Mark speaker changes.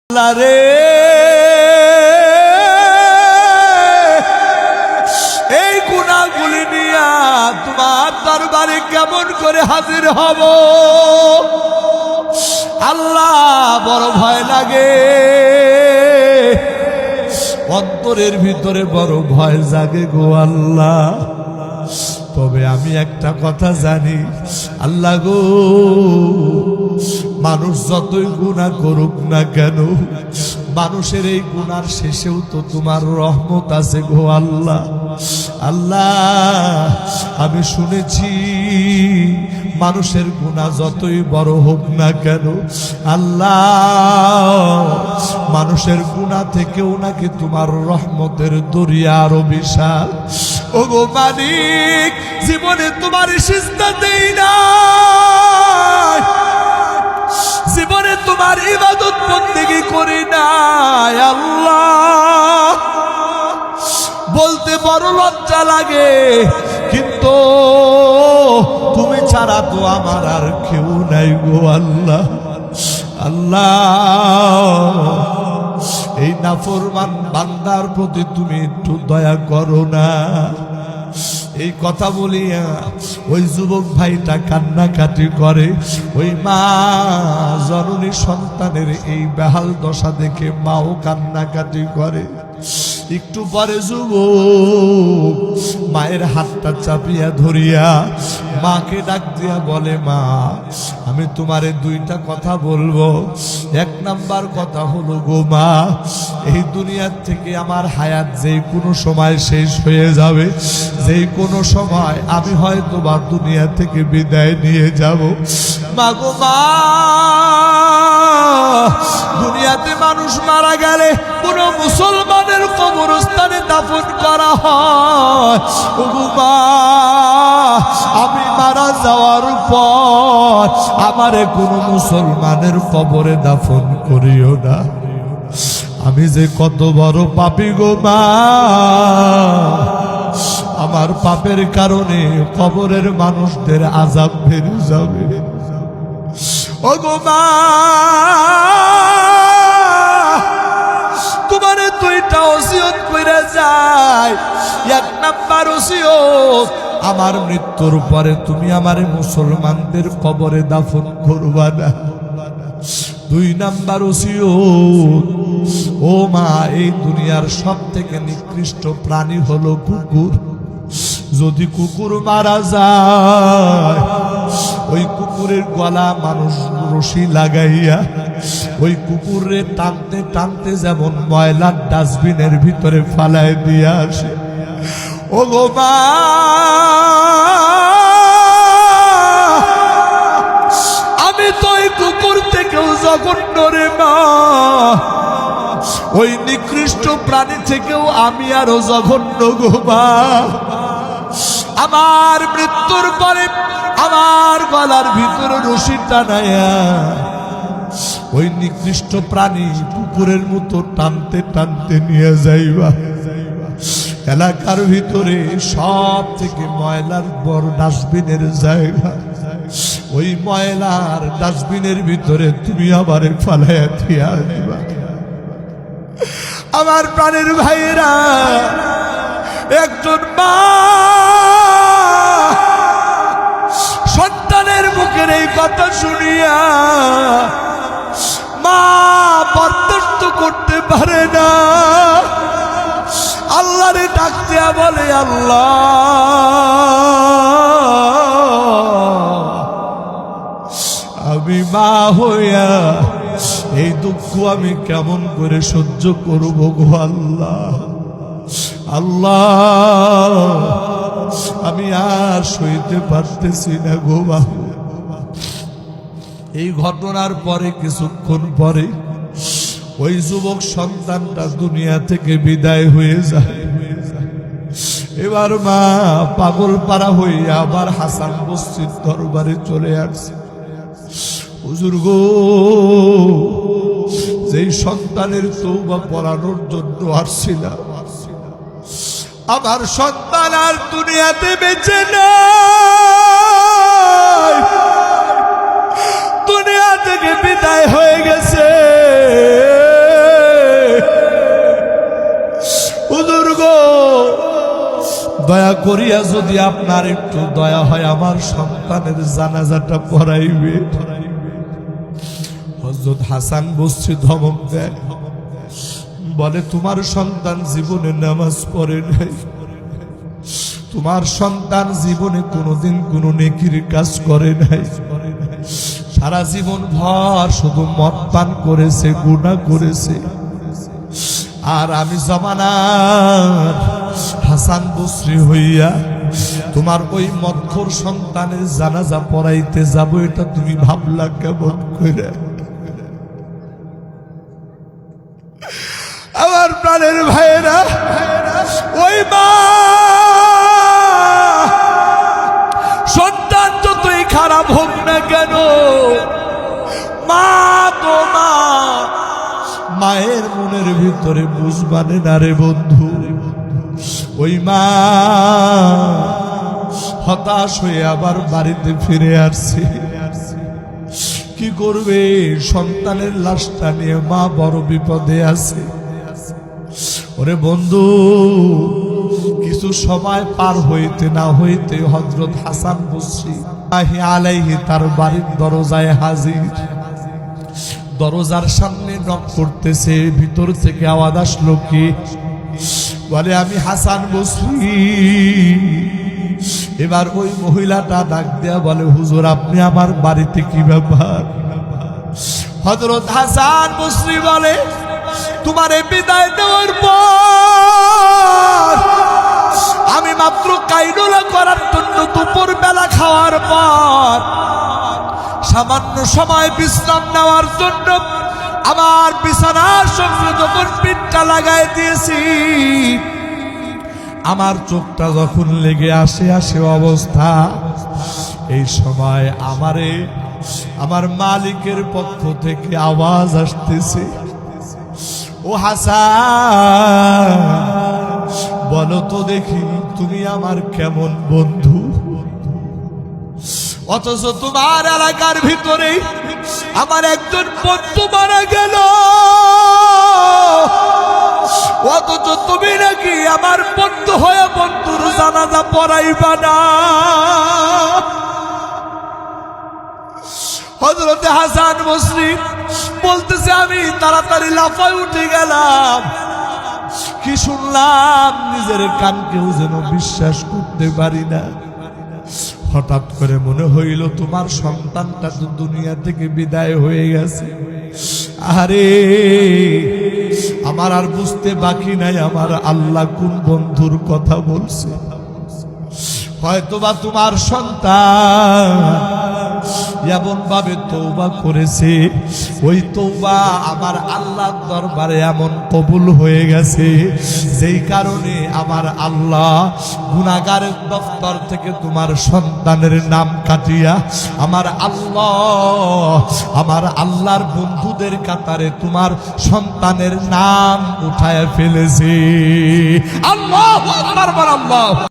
Speaker 1: আল্লাহ রে, এই গুনাহগুলি নিয়া তোমার দরবারে কেমন করে হাজির হব আল্লাহ, বড় ভয় লাগে। অন্তরের ভিতরে বড় ভয় জাগে গো আল্লাহ। তবে আমি একটা কথা জানি আল্লাহ গো, মানুষ যতই গুনাহ করুক না কেন, মানুষের এই গুনার শেষেও তো তোমার রহমত আছে গো আল্লাহ। আল্লাহ আমি শুনেছি মানুষের গুনাহ যতই বড় হোক না কেন আল্লাহ, মানুষের গুনাহ থেকেও নাকি তোমার রহমতের দরিয়া আরো বিশাল। ও গো মালিক, জীবনে তোমার সিজদা দেই না, জীবনে তোমার ইবাদত বন্দেগী করি নাই আল্লাহ। বলতে বড় লজ্জা লাগে, কিন্তু তুমি ছাড়া তো আমার আর কেউ নাই গো আল্লাহ। আল্লাহ এই নাফরমান বান্দার প্রতি তুমি একটু দয়া করো না। এই কথা বলিয়া ওই যুবক ভাইটা কান্নাকাটি করে। ওই মা জননী সন্তানের এই বেহাল দশা দেখে মাও কান্নাকাটি করে। একটু পরে যুবক মায়ের হাতটা চাপিয়া ধরিয়া মাকে ডাক দিয়া বলে, মা আমি তোমারে দুইটা কথা বলবো। এক নাম্বার কথা হলো গো মা, এই দুনিয়ার থেকে আমার হায়াত যে কোনো সময় শেষ হয়ে যাবে, যে কোনো সময় আমি হয়তো বা দুনিয়া থেকে বিদায় নিয়ে যাব। মা গো মা, দুনিয়াতে মানুষ মারা গেলে কোন মুসলমানের কবরস্থানে দাফন করা হয়। ও মা, আমি মারা যাওয়ার পর আমারে কোন মুসলমানের কবরে দাফন করিও না। আমি যে কত বড় পাপী গো মা, আমার পাপের কারণে কবরের মানুষদের আযাব বেড়ে যাবে। ও গো মা, তোমারে দুইটা ওসিয়ত কইরা যায়। এক নাম্বার ওসিয়ত, আমার মৃত্যুর পরে তুমি আমারে মুসলমানদের কবরে দাফন করবা না। দুই নাম্বার ওসিয়ত, ও মা, এই দুনিয়ার সব থেকে নিকৃষ্ট প্রাণী হলো কুকুর। যদি কুকুর মারা যায়, ওই কুকুরের গলা মানুষ রশি লাগাইয়া ওই কুকুরে টানতে টানতে যেমন ময়লার ডাস্টবিনের ভিতরে ফালায় দিয়ে আসে। ও গো মা, আমি তো ওই কুকুর থেকেও জঘন্য রে মা, ওই নিকৃষ্ট প্রাণী থেকেও আমি আরো জঘন্য গো মা। আমার মৃত্যুর পরে আমার গলার ভিতরে রশি টানায়া ওই নিকৃষ্ট প্রাণী কুকুরের মতো টানতে টানতে নিয়ে যাইবা এলাকার ভিতরে সব থেকে ময়লার বড় ডাস্টবিনের জায়গা। ওই ময়লার ডাস্টবিনের ভিতরে তুমি আমারে ফালাইয়া দিয়া দিবা। আমার প্রাণের ভাইয়েরা, একজন মা সন্তানের মুখের এই কথা শুনিয়া মা বরদাস্ত করতে পারে না, আল্লাহরে ডাক দিয়া বলে, আল্লাহ আমি মা হইয়া এই দুঃখ আমি কেমন করে সহ্য করব গো আল্লাহ। আল্লাহ আমি আর সইতে পারতেছি না গো বাবু। এই ঘটনার পরে কিছুক্ষণ পরে ওই যুবক সন্তানটা দুনিয়া থেকে বিদায় হয়ে যায়। এবার মা পাগল পাড়া হইয়া আবার হাসান বস্তির দরবারে চলে আসছে। হুজুর গো, যেই সন্তানের তওবা পড়ানোর জন্য আসছিলাম, আমার সন্তান আর দুনিয়াতে বেঁচে নাই, দুনিয়া থেকে বিদায় হয়ে গেছে। দয়া করিয়া যদি আপনার একটু দয়া হয় আমার সন্তানের জানাজাটা পড়াইবে। হযরত হাসান বসরি ধমক দেয়, বলে তোমার সন্তান জীবনে নামাজ পড়ে নাই, তোমার সন্তান জীবনে কোনোদিন কোনো নেকির কাজ করে নাই, সারা জীবন ভর শুধু মদ পান করেছে, গুনাহ করেছে। আর আমি জামানার হাসান বসরি হইয়া তোমার ওই মদখোর সন্তানের জানাজা পড়াইতে যাব, এটা তুমি ভাবলা কেমন করে? আমার প্রাণের ভাইয়েরা, ওই মা সন্তান যতই খারাপ হোক না কেন, মা তো মা, মায়ের মনের ভিতরে বুঝবানে না রে বন্ধু। ওই মা হতাশ হয়ে আবার বাড়িতে ফিরে আসছে। কি করবে? সন্তানের লাশটা নিয়ে মা বড় বিপদে আছে। ওরে বন্ধু, কিছু সময় পার হইতে না হইতে হযরত হাসান বসরি আলাইহি তার বাড়ির দরজায় হাজির। দরজার সামনে নক করতেছে, ভিতর থেকে আওয়াজ আসলো, কি? বলে আমি হাসান বসরি। এবার ওই মহিলাটা ডাক দেয়া বলে, হুজুর আপনি আমার বাড়িতে, কি ব্যাপার? হযরত হাসান বসরি বলে, তোমারে বিদায় দেওয়ার পর আমি মাত্র কাইলুলা করার জন্য দুপুর বেলা খাওয়ার পর সামান্য সময় বিশ্রাম নেওয়ার জন্য আমার বিছানার সঙ্গে যখন পিঠটা লাগাই দিয়েছি, আমার চোখটা যখন লেগে আসে অবস্থা, এই সময় আমারে আমার মালিকের পক্ষ থেকে আওয়াজ আসতেছে, ও হাসান, বলো তো দেখি তুমি আমার কেমন বন্ধু? অথচ তোমার এলাকার ভিতরে আমার একজন বন্ধু মারা গেল, অথচ তুমি নাকি আমার বন্ধু হয়ে বন্ধুর জানাজা পড়াইবা না। হযরত হাসান বসরি বলতেছে, আমি তাড়াতাড়ি লাফায় উঠে গেলাম। কি শুনলাম নিজের কানকেও যেন বিশ্বাস করতে পারি না। হঠাৎ করে মনে হইল তোমার সন্তানটা তো দুনিয়া থেকে বিদায় হয়ে গেছে। আরে আমার আর বুঝতে বাকি নাই আমার আল্লাহ কোন বন্ধুর কথা বলছে। হয়তোবা তোমার সন্তান এমন ভাবে তওবা করেছে, ওই তওবা আমার আল্লাহর দরবারে এমন কবুল হয়ে গেছে, যেই কারণে আমার আল্লাহ গুনাহগারের দফতর থেকে তোমার সন্তানের নাম কাটিয়া আমার আল্লাহর বন্ধুদের কাতারে তোমার সন্তানের নাম উঠায় ফেলেছে। আল্লাহু আকবার, আল্লাহ।